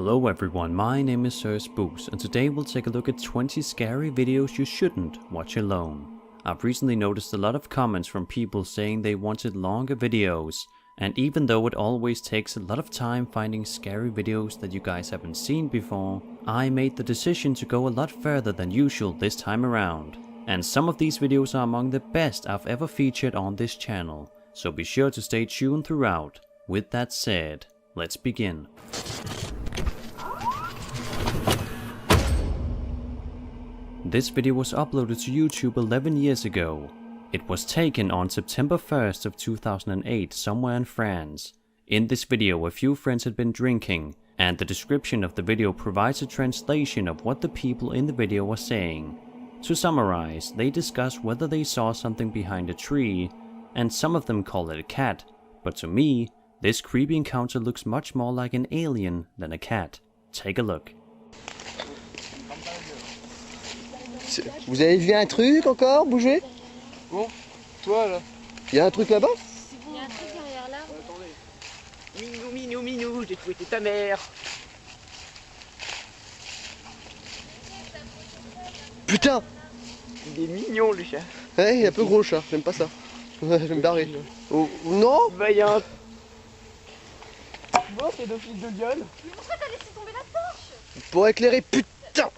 Hello everyone, my name is Sir Spooks, and today we'll take a look at 20 scary videos you shouldn't watch alone. I've recently noticed a lot of comments from people saying they wanted longer videos, and even though it always takes a lot of time finding scary videos that you guys haven't seen before, I made the decision to go a lot further than usual this time around. And some of these videos are among the best I've ever featured on this channel, so be sure to stay tuned throughout. With that said, let's begin. This video was uploaded to YouTube 11 years ago. It was taken on September 1st of 2008 somewhere in France. In this video a few friends had been drinking, and the description of the video provides a translation of what the people in the video were saying. To summarize, they discuss whether they saw something behind a tree, and some of them call it a cat, but to me, this creepy encounter looks much more like an alien than a cat. Take a look. Vous avez vu un truc encore bouger? Bon, toi là. Il y a un truc là-bas? Il y a un truc derrière là. Attendez. Minou, j'ai fouetté ta mère. Putain! Il est mignon le chat. Ouais, il est un peu gros le chat, j'aime pas ça. Je vais me barrer. Oh, non! Bah y'a un... Bon, c'est d'office de gueule. Mais pourquoi t'as laissé tomber la torche? Pour éclairer, putain!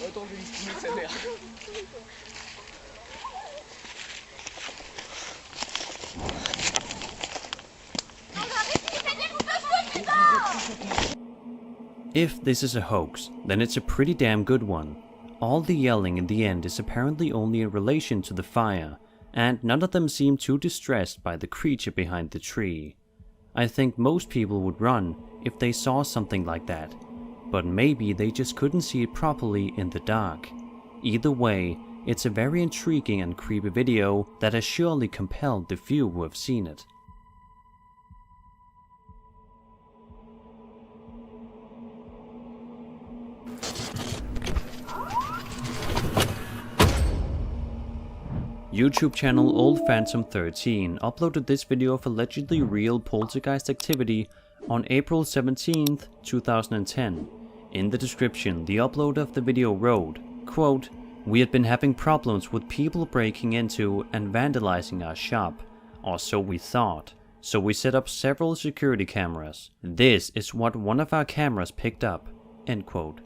Attends, je vais lui fumer sa mère. If this is a hoax, then it's a pretty damn good one. All the yelling in the end is apparently only in relation to the fire, and none of them seem too distressed by the creature behind the tree. I think most people would run if they saw something like that, but maybe they just couldn't see it properly in the dark. Either way, it's a very intriguing and creepy video that has surely compelled the few who have seen it. YouTube channel Old Phantom 13 uploaded this video of allegedly real poltergeist activity on April 17th, 2010. In the description, the uploader of the video wrote, quote, "We had been having problems with people breaking into and vandalizing our shop, or so we thought, so we set up several security cameras. This is what one of our cameras picked up." End quote.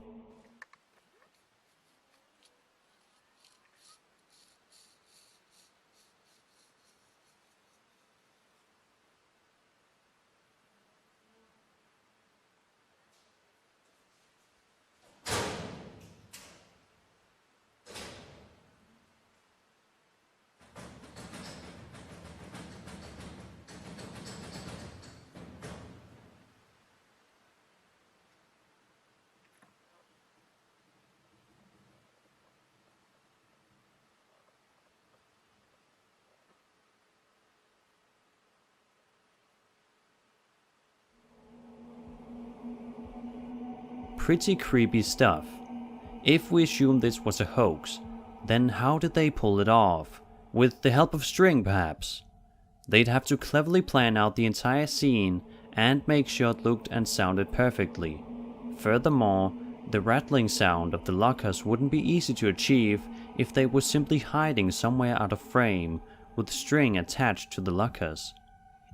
Pretty creepy stuff. If we assume this was a hoax, then how did they pull it off? With the help of string, perhaps? They'd have to cleverly plan out the entire scene and make sure it looked and sounded perfectly. Furthermore, the rattling sound of the lockers wouldn't be easy to achieve if they were simply hiding somewhere out of frame with string attached to the lockers.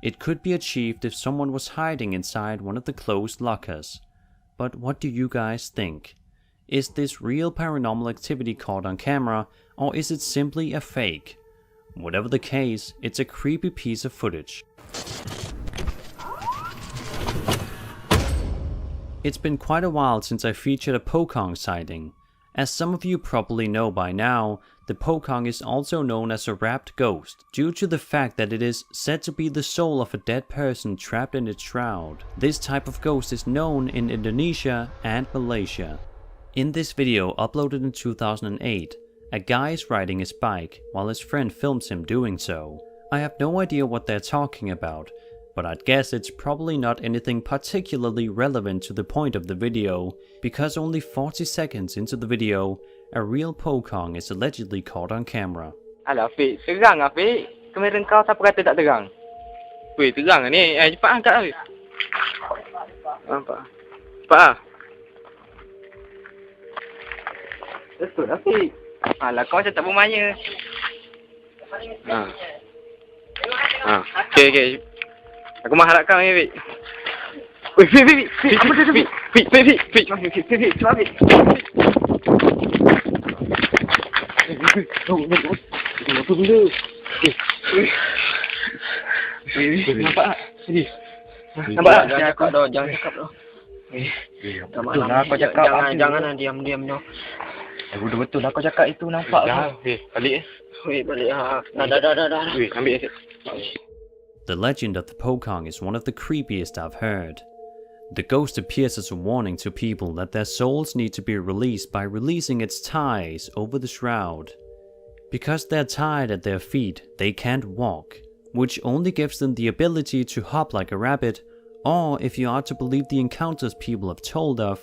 It could be achieved if someone was hiding inside one of the closed lockers. But what do you guys think? Is this real paranormal activity caught on camera, or is it simply a fake? Whatever the case, it's a creepy piece of footage. It's been quite a while since I featured a Pocong sighting. As some of you probably know by now, the Pocong is also known as a wrapped ghost, due to the fact that it is said to be the soul of a dead person trapped in its shroud. This type of ghost is known in Indonesia and Malaysia. In this video uploaded in 2008, a guy is riding his bike while his friend films him doing so. I have no idea what they're talking about, but I'd guess it's probably not anything particularly relevant to the point of the video, because only 40 seconds into the video, a real Pocong is allegedly caught on camera. Alah Afiq, terang Afiq. Kamera kau siapa kata tak terang? Weh, terang lah ni. Cepat angkat Afiq. Nampak? Cepat lah. Betul Afiq. Alah kau macam tak bermaya. Okey. Aku mengharapkan ni Afiq. Weh, Fik. Apa dia Fik? Fik. Cepat Fik. Apa benda? Nampak tak? Nampak tak? Jangan cakap dah, jangan cakap dah. Betul lah kau cakap. Jangan lah, diam dah. Betul lah kau cakap itu, nampak lah. Balik balik lah. Dah. Ambil asyik. The legend of the Pocong is one of the creepiest I've heard. The ghost appears as a warning to people that their souls need to be released by releasing its ties over the shroud. Because they're tied at their feet, they can't walk, which only gives them the ability to hop like a rabbit, or if you are to believe the encounters people have told of,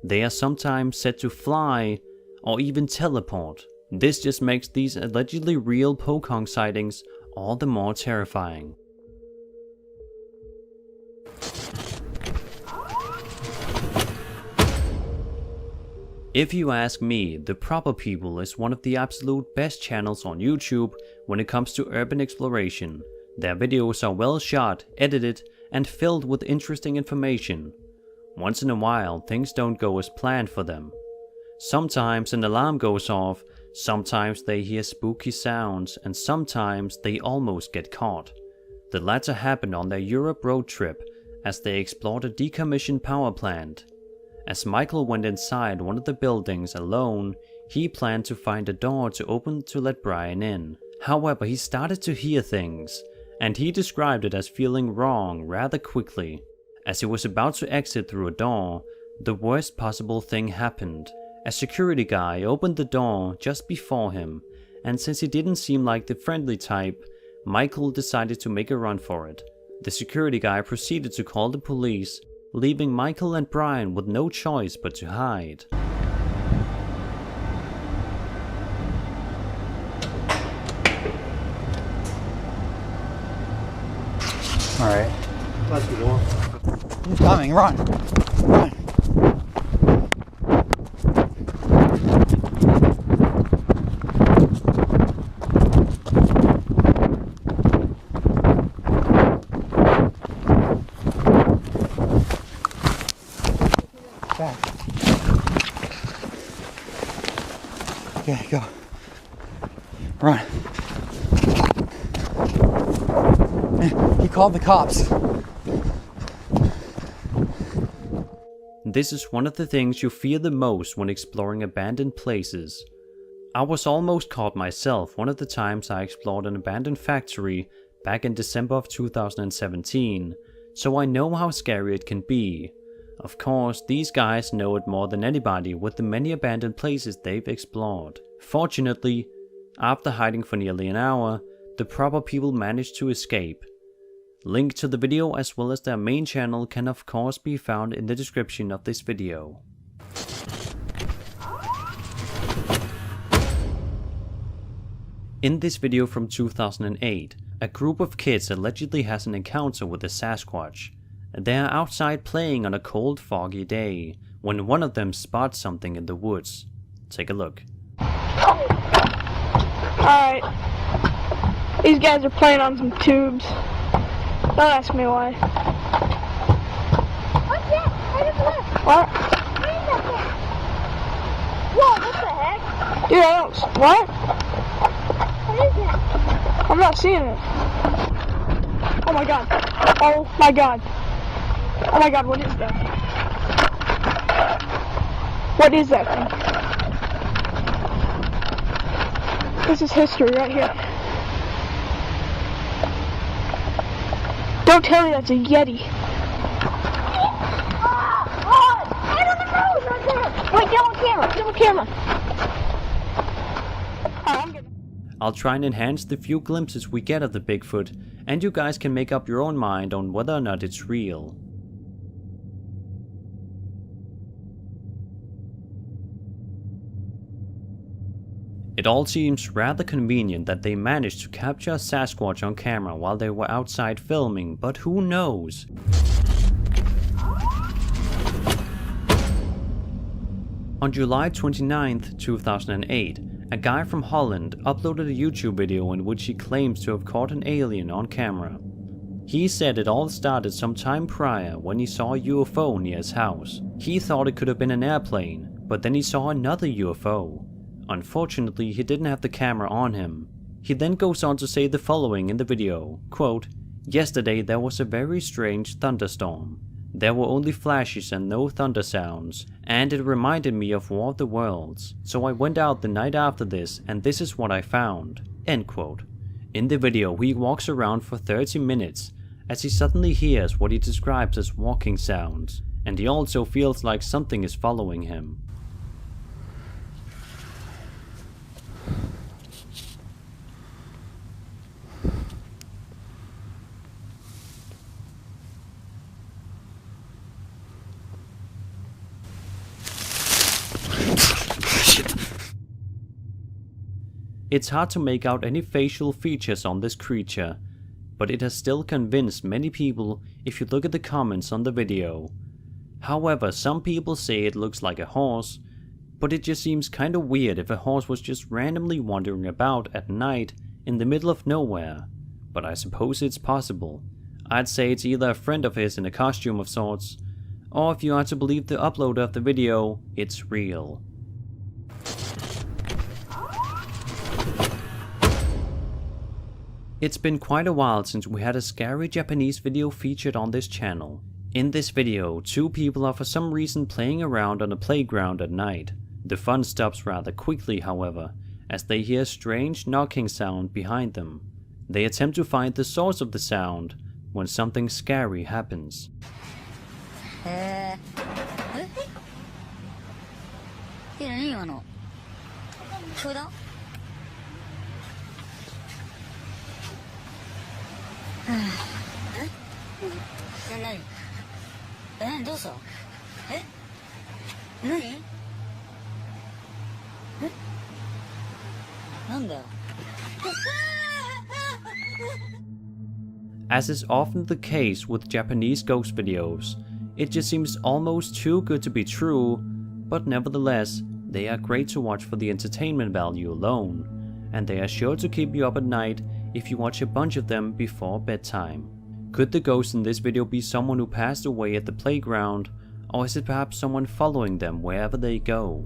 they are sometimes said to fly or even teleport. This just makes these allegedly real Pocong sightings all the more terrifying. If you ask me, The Proper People is one of the absolute best channels on YouTube when it comes to urban exploration. Their videos are well shot, edited, and filled with interesting information. Once in a while, things don't go as planned for them. Sometimes an alarm goes off, sometimes they hear spooky sounds, and sometimes they almost get caught. The latter happened on their Europe road trip as they explored a decommissioned power plant. As Michael went inside one of the buildings alone, he planned to find a door to open to let Brian in. However, he started to hear things, and he described it as feeling wrong rather quickly. As he was about to exit through a door, the worst possible thing happened. A security guy opened the door just before him, and since he didn't seem like the friendly type, Michael decided to make a run for it. The security guy proceeded to call the police, leaving Michael and Brian with no choice but to hide. Alright. He's coming, run! Back. Okay, go. Run. He called the cops. This is one of the things you fear the most when exploring abandoned places. I was almost caught myself one of the times I explored an abandoned factory back in December of 2017, so I know how scary it can be. Of course, these guys know it more than anybody with the many abandoned places they've explored. Fortunately, after hiding for nearly an hour, the Proper People managed to escape. Link to the video as well as their main channel can of course be found in the description of this video. In this video from 2008, a group of kids allegedly has an encounter with a Sasquatch. They are outside playing on a cold, foggy day, when one of them spots something in the woods. Take a look. Alright. These guys are playing on some tubes. Don't ask me why. What's that? Right over there. What? What is that thing? Whoa, what the heck? Dude, I don't... What? What is that? I'm not seeing it. Oh my god. Oh my god. Oh my god, what is that? What is that thing? This is history right here. Don't tell me that's a Yeti. Right on the road right there. Wait, get on camera. Get on camera. I'm gonna... I'll try and enhance the few glimpses we get of the Bigfoot, and you guys can make up your own mind on whether or not it's real. It all seems rather convenient that they managed to capture a Sasquatch on camera while they were outside filming, but who knows? On July 29th, 2008, a guy from Holland uploaded a YouTube video in which he claims to have caught an alien on camera. He said it all started some time prior when he saw a UFO near his house. He thought it could have been an airplane, but then he saw another UFO. Unfortunately, he didn't have the camera on him. He then goes on to say the following in the video, quote, "Yesterday there was a very strange thunderstorm. There were only flashes and no thunder sounds, and it reminded me of War of the Worlds. So I went out the night after this, and this is what I found." End quote. In the video, he walks around for 30 minutes, as he suddenly hears what he describes as walking sounds, and he also feels like something is following him. It's hard to make out any facial features on this creature, but it has still convinced many people if you look at the comments on the video. However, some people say it looks like a horse, but it just seems kinda weird if a horse was just randomly wandering about at night in the middle of nowhere. But I suppose it's possible. I'd say it's either a friend of his in a costume of sorts, or if you are to believe the uploader of the video, it's real. It's been quite a while since we had a scary Japanese video featured on this channel. In this video, two people are for some reason playing around on a playground at night. The fun stops rather quickly, however, as they hear a strange knocking sound behind them. They attempt to find the source of the sound when something scary happens. As is often the case with Japanese ghost videos, it just seems almost too good to be true, but nevertheless, they are great to watch for the entertainment value alone, and they are sure to keep you up at night if you watch a bunch of them before bedtime. Could the ghost in this video be someone who passed away at the playground, or is it perhaps someone following them wherever they go?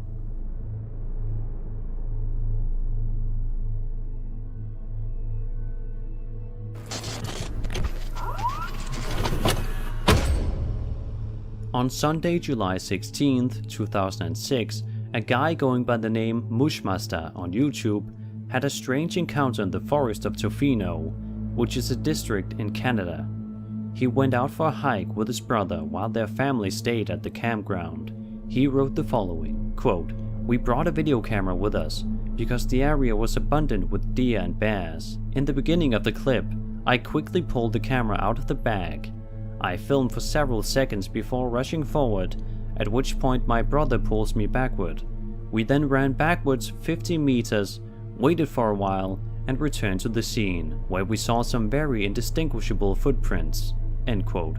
On Sunday, July 16th, 2006, a guy going by the name Mushmaster on YouTube had a strange encounter in the forest of Tofino, which is a district in Canada. He went out for a hike with his brother while their family stayed at the campground. He wrote the following, quote, "We brought a video camera with us because the area was abundant with deer and bears. In the beginning of the clip, I quickly pulled the camera out of the bag. I filmed for several seconds before rushing forward, at which point my brother pulls me backward. We then ran backwards 50 meters, waited for a while, and returned to the scene, where we saw some very indistinguishable footprints." End quote.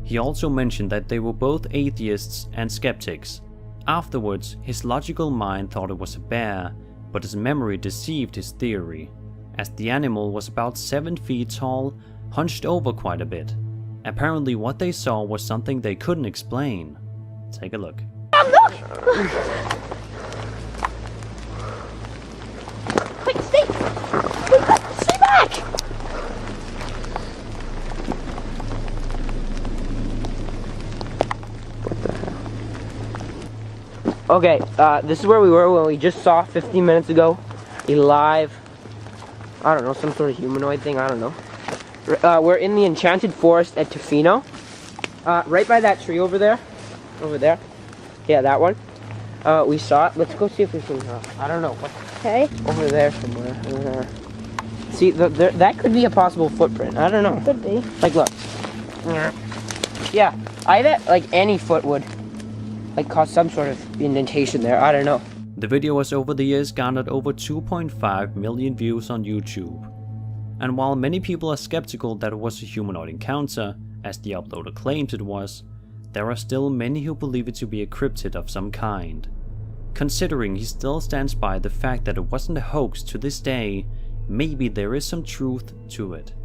He also mentioned that they were both atheists and skeptics. Afterwards, his logical mind thought it was a bear, but his memory deceived his theory, as the animal was about 7 feet tall, hunched over quite a bit. Apparently what they saw was something they couldn't explain. Take a look. Quick, stay! Stay back! Okay, this is where we were when we just saw 15 minutes ago a live, I don't know, some sort of humanoid thing, I don't know. We're in the Enchanted Forest at Tofino, right by that tree over there. Over there. Yeah, that one. We saw it. Let's go see if we can, I don't know. Okay. Over there somewhere. See, that could be a possible footprint. I don't know. Could be. Like, look. Yeah, I bet, like, any foot would, like, cause some sort of indentation there. I don't know. The video has over the years garnered over 2.5 million views on YouTube. And while many people are skeptical that it was a humanoid encounter, as the uploader claims it was, there are still many who believe it to be a cryptid of some kind. Considering he still stands by the fact that it wasn't a hoax to this day, maybe there is some truth to it.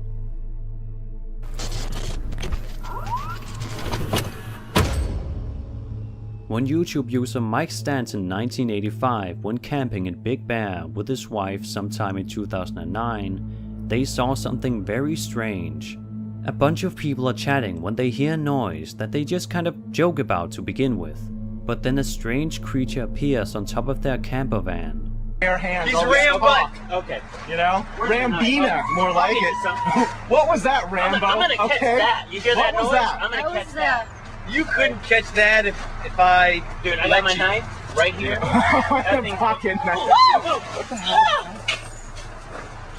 When YouTube user Mike Stanton in 1985 went camping in Big Bear with his wife sometime in 2009, they saw something very strange. A bunch of people are chatting when they hear a noise that they just kind of joke about to begin with, but then a strange creature appears on top of their camper van. He's Rambo. Okay. You know? Rambina, more like it. What was that, Rambo? I'm gonna catch that. You hear that noise? I'm gonna catch that. You couldn't catch that if I... Dude, I got my knife right here. That thing pocket knife. What the hell?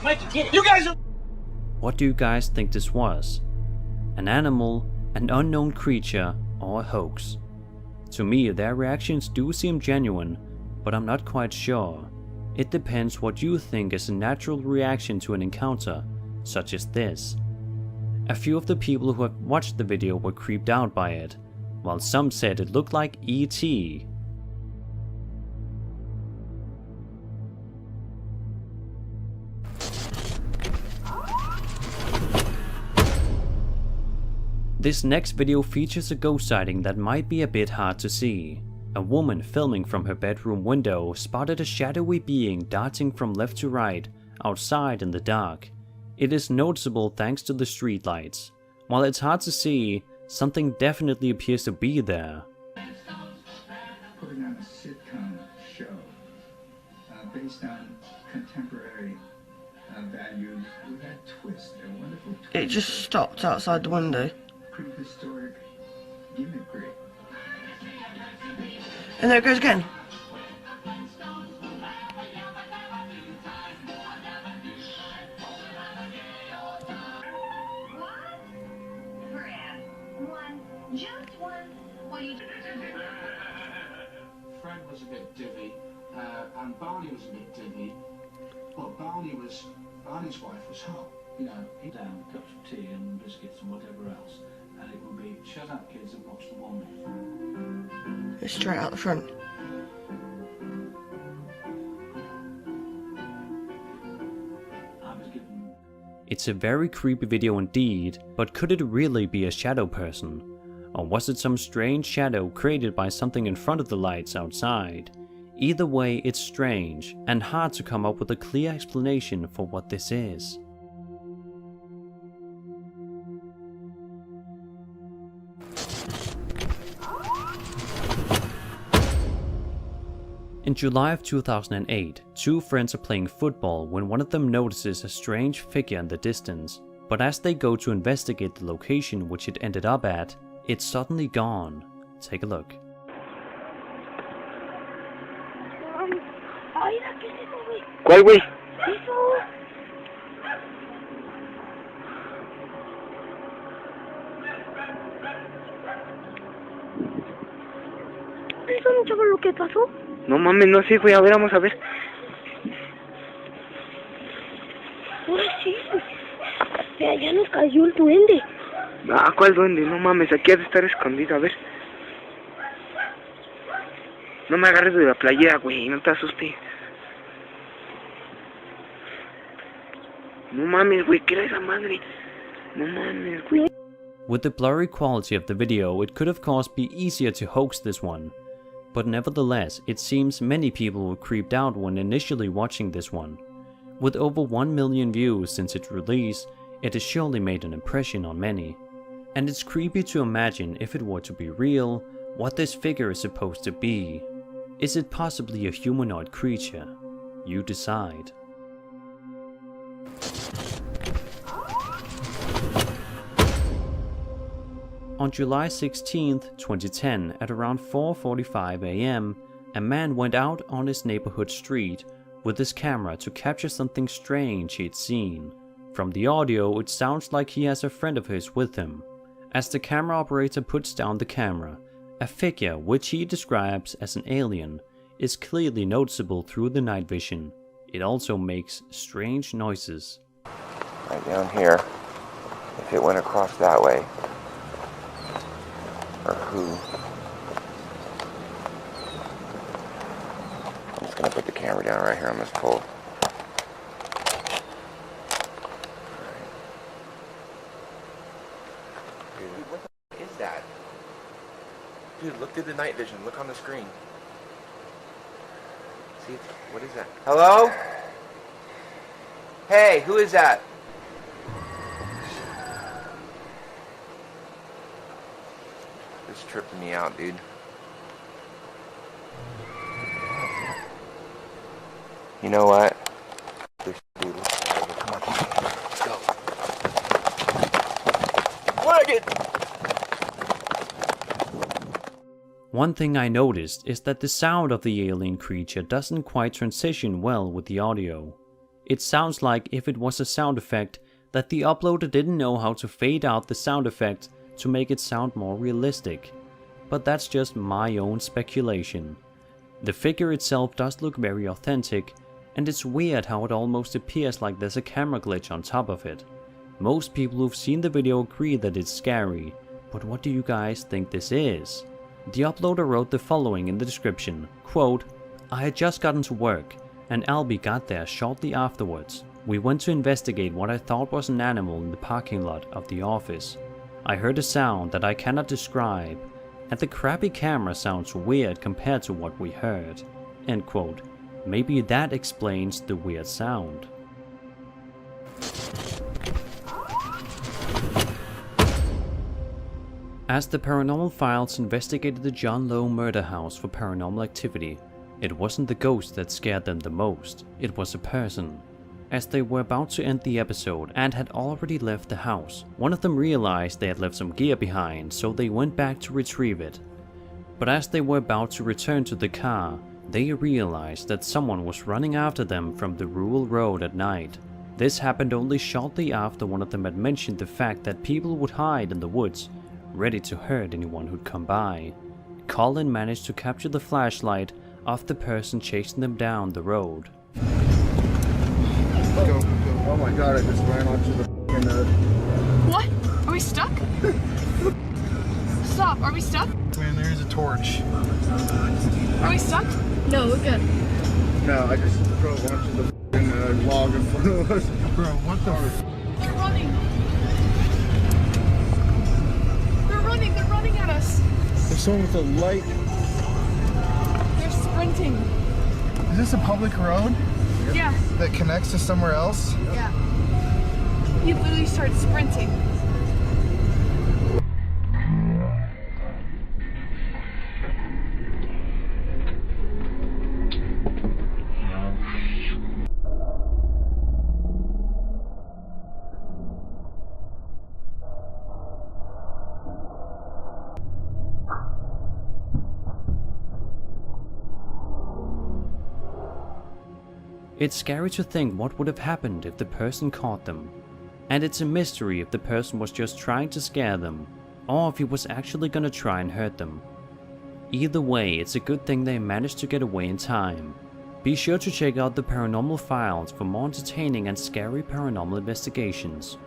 Mikey, get it. You guys are... What do you guys think this was? An animal, an unknown creature, or a hoax? To me, their reactions do seem genuine, but I'm not quite sure. It depends what you think is a natural reaction to an encounter, such as this. A few of the people who have watched the video were creeped out by it, while some said it looked like E.T. This next video features a ghost sighting that might be a bit hard to see. A woman filming from her bedroom window spotted a shadowy being darting from left to right outside in the dark. It is noticeable thanks to the street lights. While it's hard to see, something definitely appears to be there. Putting on a sitcom show based on contemporary values with that twist, a wonderful twist. It just stopped outside the window. Prehistoric gimmickry. And there it goes again. Fred was a bit divvy, and Barney was a bit divvy, but Barney's wife was hot. You know, he'd down cups of tea and biscuits and whatever else, and it would be shut up kids and watch the woman. It's straight out the front. I was given... It's a very creepy video indeed, but could it really be a shadow person? Or was it some strange shadow created by something in front of the lights outside? Either way, it's strange, and hard to come up with a clear explanation for what this is. In July of 2008, two friends are playing football when one of them notices a strange figure in the distance, but as they go to investigate the location which it ended up at, it's suddenly gone. Take a look. ¿Cuál, güey? ¿Eso no sabes lo que pasó? No mames, no sé, güey, a ver, vamos a ver. Ahora sí. Vea, ya nos cayó el duende. Ah, ¿cuál duende? No mames, aquí ha de estar escondido, a ver. No me agarres de la playera, güey, no te asustes. No mames, güey, ¿qué era esa madre? No mames, güey. With the blurry quality of the video, it could of course be easier to hoax this one. But nevertheless, it seems many people were creeped out when initially watching this one. With over 1 million views since its release, it has surely made an impression on many. And it's creepy to imagine, if it were to be real, what this figure is supposed to be. Is it possibly a humanoid creature? You decide. On July 16, 2010, at around 4:45 AM, a man went out on his neighborhood street with his camera to capture something strange he'd seen. From the audio, it sounds like he has a friend of his with him. As the camera operator puts down the camera, a figure which he describes as an alien is clearly noticeable through the night vision. It also makes strange noises. Right down here, if it went across that way, or who. I'm just gonna put the camera down right here on this pole. Dude, what the f is that? Dude, look through the night vision. Look on the screen. See, what is that? Hello? Hey, who is that? This is tripping me out, dude. You know what? Dude, come on. Let's go. Wagon! One thing I noticed is that the sound of the alien creature doesn't quite transition well with the audio. It sounds like if it was a sound effect that the uploader didn't know how to fade out the sound effect to make it sound more realistic. But that's just my own speculation. The figure itself does look very authentic, and it's weird how it almost appears like there's a camera glitch on top of it. Most people who've seen the video agree that it's scary, but what do you guys think this is? The uploader wrote the following in the description, quote, "I had just gotten to work, and Albie got there shortly afterwards. We went to investigate what I thought was an animal in the parking lot of the office. I heard a sound that I cannot describe, and the crappy camera sounds weird compared to what we heard." End quote. Maybe that explains the weird sound. As the Paranormal Files investigated the John Lowe murder house for paranormal activity, it wasn't the ghost that scared them the most, it was a person. As they were about to end the episode and had already left the house, one of them realized they had left some gear behind, so they went back to retrieve it. But as they were about to return to the car, they realized that someone was running after them from the rural road at night. This happened only shortly after one of them had mentioned the fact that people would hide in the woods, ready to hurt anyone who'd come by. Colin managed to capture the flashlight of the person chasing them down the road. Go. Oh my god, I just ran onto the f***ing What? Are we stuck? Stop. Are we stuck? Man, there is a torch. Are we stuck? No, we're good. No, I just drove onto the f***ing log in front of us. Bro, what the f***? They're running. They're running at us. There's someone with a light. They're sprinting. Is this a public road? Yeah. That connects to somewhere else? Yeah. He literally started sprinting. It's scary to think what would have happened if the person caught them. And it's a mystery if the person was just trying to scare them, or if he was actually gonna try and hurt them. Either way, it's a good thing they managed to get away in time. Be sure to check out the Paranormal Files for more entertaining and scary paranormal investigations.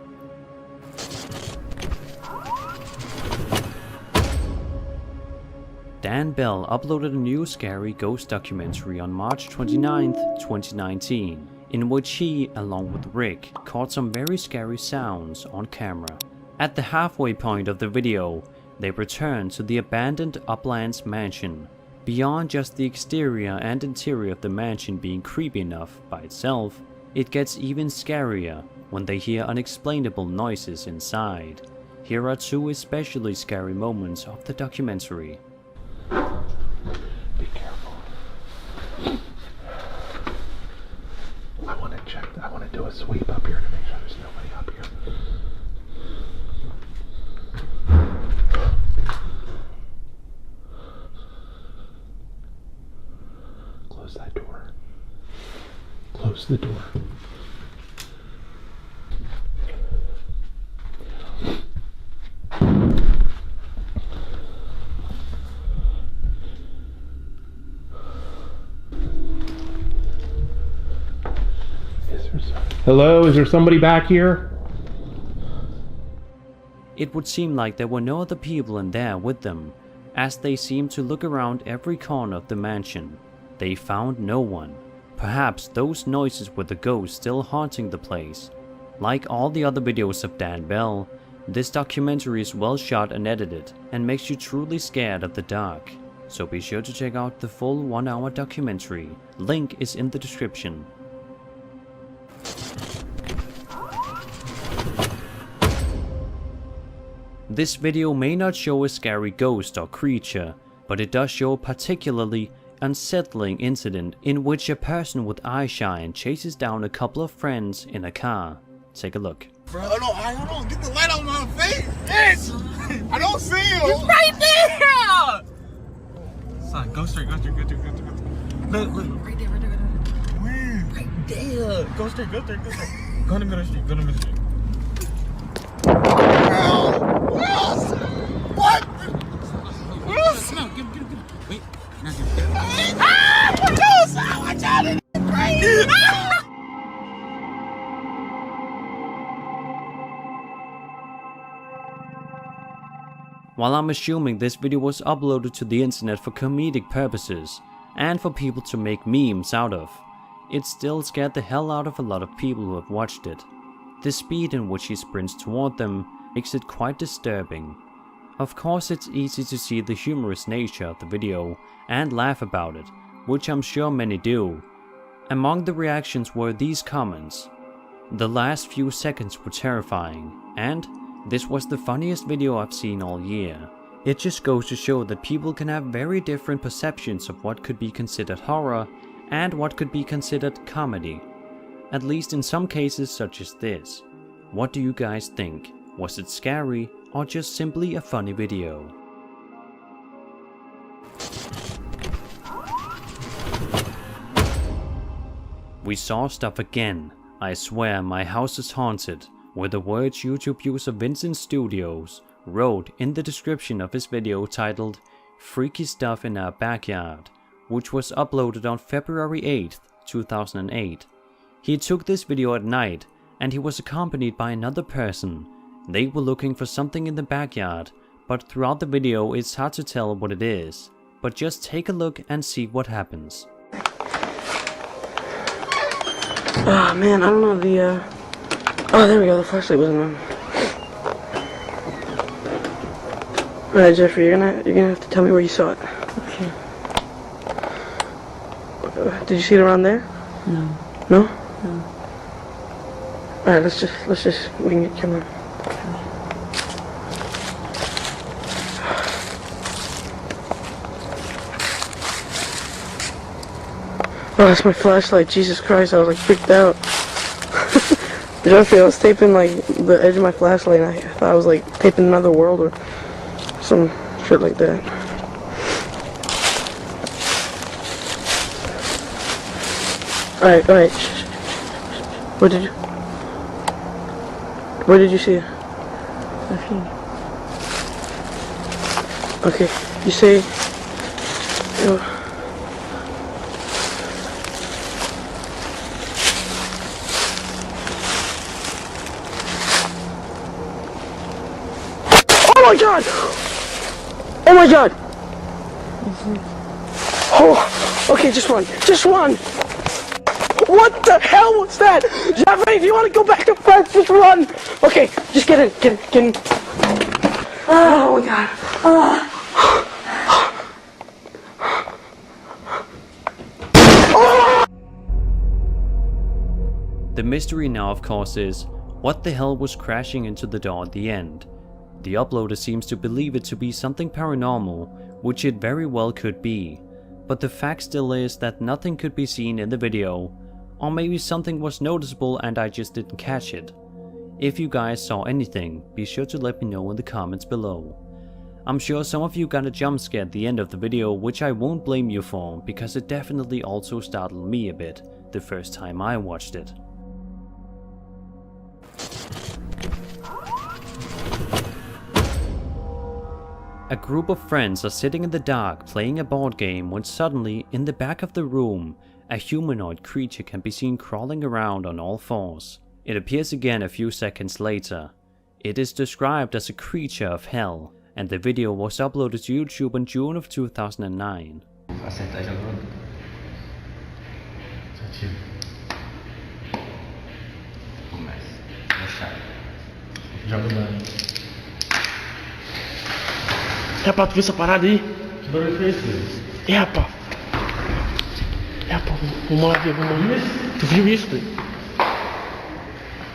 Dan Bell uploaded a new scary ghost documentary on March 29, 2019, in which he, along with Rick, caught some very scary sounds on camera. At the halfway point of the video, they return to the abandoned Uplands mansion. Beyond just the exterior and interior of the mansion being creepy enough by itself, it gets even scarier when they hear unexplainable noises inside. Here are two especially scary moments of the documentary. Be careful. I want to check. I want to do a sweep up here to make sure there's nobody up here. Close that door. Close the door. Hello, is there somebody back here? It would seem like there were no other people in there with them, as they seemed to look around every corner of the mansion. They found no one. Perhaps those noises were the ghosts still haunting the place. Like all the other videos of Dan Bell, this documentary is well shot and edited and makes you truly scared of the dark. So be sure to check out the full 1-hour documentary. Link is in the description. This video may not show a scary ghost or creature, but it does show a particularly unsettling incident in which a person with eye shine chases down a couple of friends in a car. Take a look. Bro, hold on, get the light on my face, bitch! I don't see him! He's right there! Son, go straight. Look. Right there. Where? Right there. Go straight. Go in the middle of the street. Wilson! What? Wilson! Get him. Wait. Now get him. Wilson! Watch out! It's crazy! While I'm assuming this video was uploaded to the internet for comedic purposes and for people to make memes out of, it still scared the hell out of a lot of people who have watched it. The speed in which he sprints toward them makes it quite disturbing. Of course, it's easy to see the humorous nature of the video and laugh about it, which I'm sure many do. Among the reactions were these comments: "The last few seconds were terrifying," and "This was the funniest video I've seen all year." It just goes to show that people can have very different perceptions of what could be considered horror and what could be considered comedy. At least in some cases such as this. What do you guys think? Was it scary or just simply a funny video? We saw stuff again. I swear my house is haunted, were the words YouTube user Vincent Studios wrote in the description of his video titled "Freaky Stuff in Our Backyard," which was uploaded on February 8th, 2008. He took this video at night and he was accompanied by another person. They were looking for something in the backyard, but throughout the video it's hard to tell what it is. But just take a look and see what happens. Oh man, I don't know the oh, there we go, the flashlight wasn't on. Alright, Jeffrey, you're gonna have to tell me where you saw it. Okay. Did you see it around there? No. No? No. Alright, let's just wing it, come on. Oh, that's my flashlight. Jesus Christ, I was like freaked out. Jeffrey, I was taping like the edge of my flashlight and I thought I was like taping another world or some shit like that. Alright. Where did you see it? Okay, you say... Oh my god! Oh my god! Oh, okay, just run. Just run! What the hell was that? Jeffrey, if you want to go back to France, just run! Okay, just get in. Oh my god. The mystery now, of course, is what the hell was crashing into the door at the end? The uploader seems to believe it to be something paranormal, which it very well could be, but the fact still is that nothing could be seen in the video, or maybe something was noticeable and I just didn't catch it. If you guys saw anything, be sure to let me know in the comments below. I'm sure some of you got a jump scare at the end of the video, which I won't blame you for, because it definitely also startled me a bit the first time I watched it. A group of friends are sitting in the dark playing a board game when suddenly, in the back of the room, a humanoid creature can be seen crawling around on all fours. It appears again a few seconds later. It is described as a creature of hell, and the video was uploaded to YouTube in June of 2009. É, pá, tu viu essa parada aí? Que barulho foi esse? É, pá. É, pá, vamos lá ver, vamos lá. Tu viu isso, velho?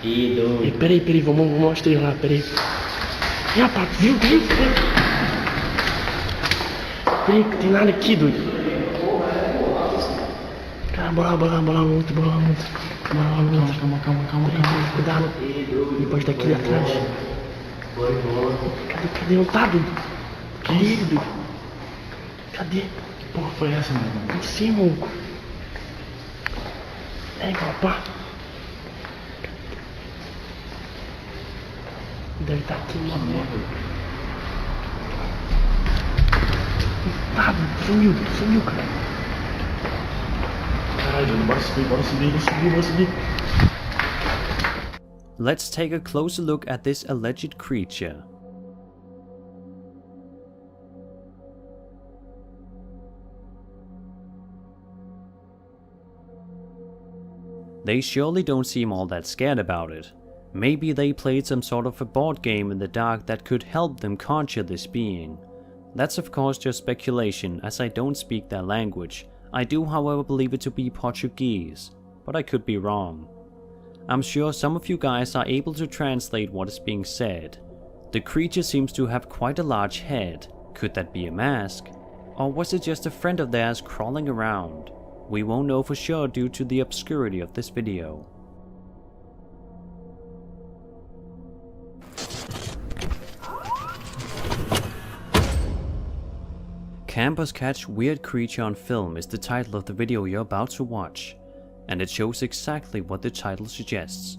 Ih, doido. Peraí, vamos mostrar lá, peraí. É, pá, tu viu isso, velho? Peraí, que tem nada aqui, doido. Cara, bora lá, muito. Calma. Cuidado. Ele pode estar aqui atrás. Cadê? Não tá, doido? Cadê ele, doido? Cadê? Que porra foi essa, mano? Não sei, mano. É, papá. Deve estar aqui, mano. Tá, sumiu, cara. Caralho, bora subir. Let's take a closer look at this alleged creature. They surely don't seem all that scared about it. Maybe they played some sort of a board game in the dark that could help them conjure this being. That's of course just speculation, as I don't speak their language. I do however believe it to be Portuguese, but I could be wrong. I'm sure some of you guys are able to translate what is being said. The creature seems to have quite a large head. Could that be a mask? Or was it just a friend of theirs crawling around? We won't know for sure due to the obscurity of this video. Campers Catch Weird Creature on Film is the title of the video you're about to watch, and it shows exactly what the title suggests.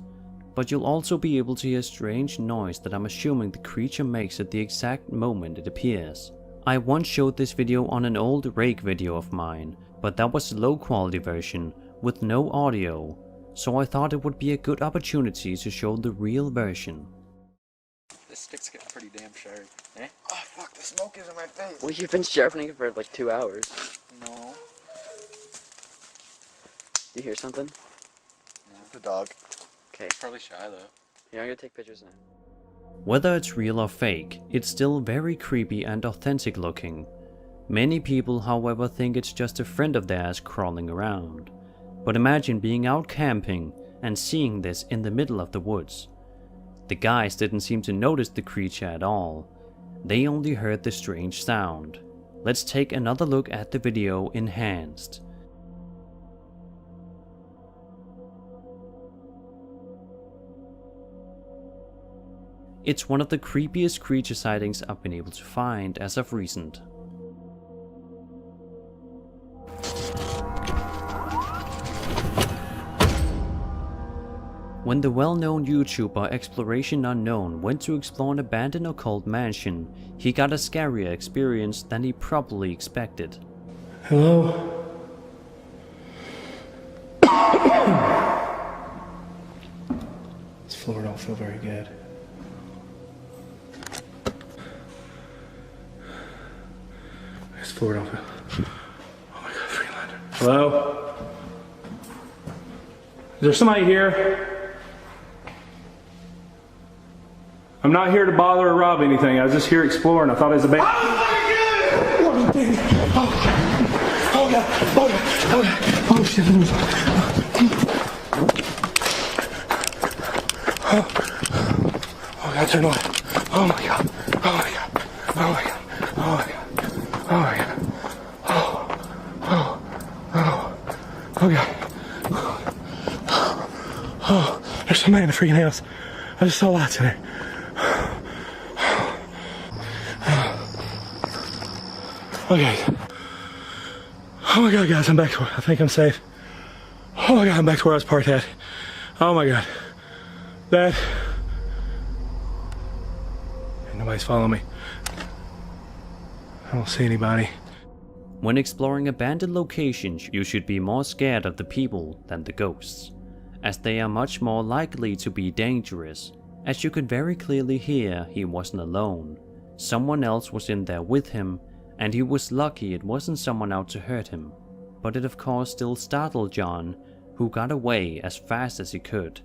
But you'll also be able to hear a strange noise that I'm assuming the creature makes at the exact moment it appears. I once showed this video on an old Rake video of mine, but that was a low quality version with no audio, so I thought it would be a good opportunity to show the real version. This stick's getting pretty damn sharp. Eh? Oh fuck, the smoke is in my face. Well, you've been sharpening it for like 2 hours. No. You hear something? The dog. Okay. Probably shy though. Yeah, I'm gonna take pictures now. Whether it's real or fake, it's still very creepy and authentic looking. Many people, however, think it's just a friend of theirs crawling around. But imagine being out camping and seeing this in the middle of the woods. The guys didn't seem to notice the creature at all. They only heard the strange sound. Let's take another look at the video enhanced. It's one of the creepiest creature sightings I've been able to find as of recent. When the well-known YouTuber Exploration Unknown went to explore an abandoned occult mansion, he got a scarier experience than he probably expected. Hello? This floor don't feel very good. This floor don't feel... Oh my god, Freelander. Hello? Is there somebody here? I'm not here to bother or rob anything. I was just here exploring. I thought it was a band. Oh god! Oh shit! Oh god! Turn away! Oh my god! Oh my god! Oh my god! Oh my god! Oh my god! Oh god! Oh, there's somebody in the freaking house. I just saw lights in there. Okay. Oh my god, guys, I'm back to where I think I'm safe. Oh my god, I'm back to where I was parked at. Oh my god. That... Nobody's following me. I don't see anybody. When exploring abandoned locations, you should be more scared of the people than the ghosts, as they are much more likely to be dangerous. As you could very clearly hear, he wasn't alone. Someone else was in there with him, and he was lucky it wasn't someone out to hurt him. But it of course still startled John, who got away as fast as he could.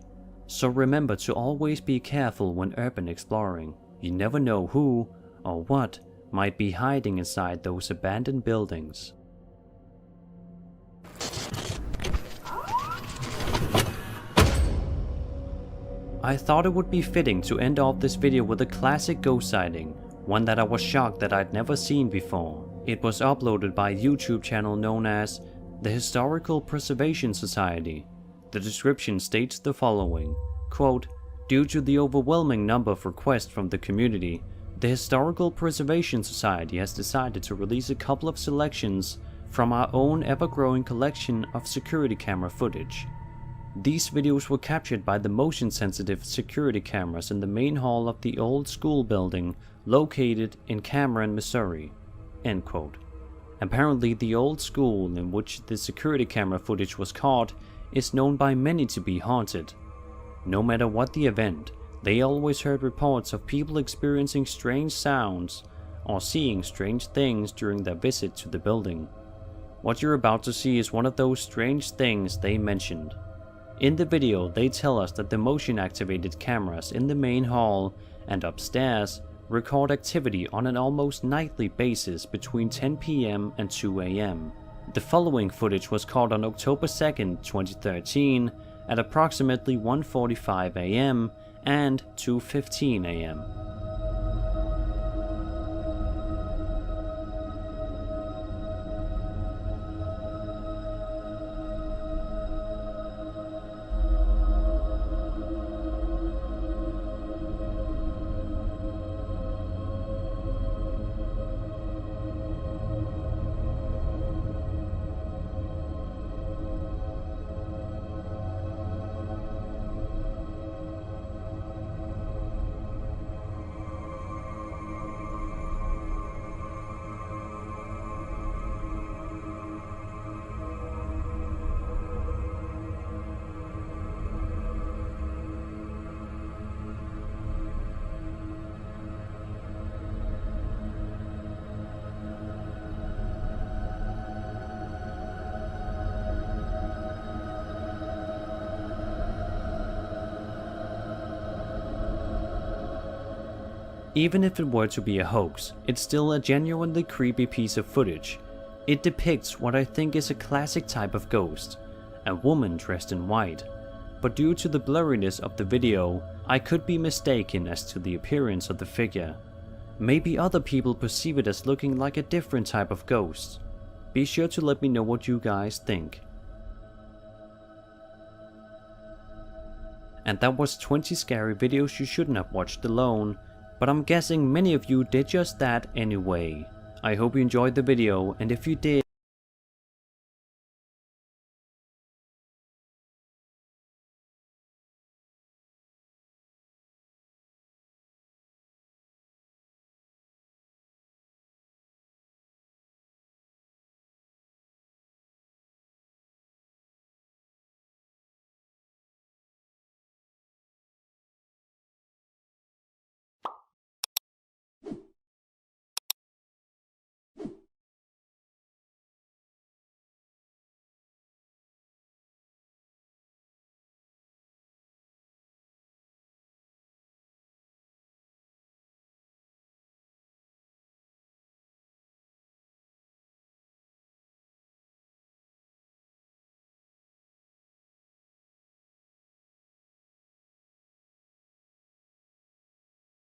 So remember to always be careful when urban exploring. You never know who or what might be hiding inside those abandoned buildings. I thought it would be fitting to end off this video with a classic ghost sighting, one that I was shocked that I'd never seen before. It was uploaded by a YouTube channel known as the Historical Preservation Society. The description states the following, quote, "Due to the overwhelming number of requests from the community, the Historical Preservation Society has decided to release a couple of selections from our own ever-growing collection of security camera footage. These videos were captured by the motion-sensitive security cameras in the main hall of the old school building located in Cameron, Missouri." End quote. Apparently, the old school in which the security camera footage was caught is known by many to be haunted. No matter what the event, they always heard reports of people experiencing strange sounds or seeing strange things during their visit to the building. What you're about to see is one of those strange things they mentioned. In the video, they tell us that the motion-activated cameras in the main hall and upstairs record activity on an almost nightly basis between 10 p.m. and 2 a.m. The following footage was caught on October 2nd, 2013 at approximately 1:45 a.m. and 2:15 a.m. Even if it were to be a hoax, it's still a genuinely creepy piece of footage. It depicts what I think is a classic type of ghost, a woman dressed in white. But due to the blurriness of the video, I could be mistaken as to the appearance of the figure. Maybe other people perceive it as looking like a different type of ghost. Be sure to let me know what you guys think. And that was 20 scary videos you shouldn't have watched alone, but I'm guessing many of you did just that anyway. I hope you enjoyed the video, and if you did,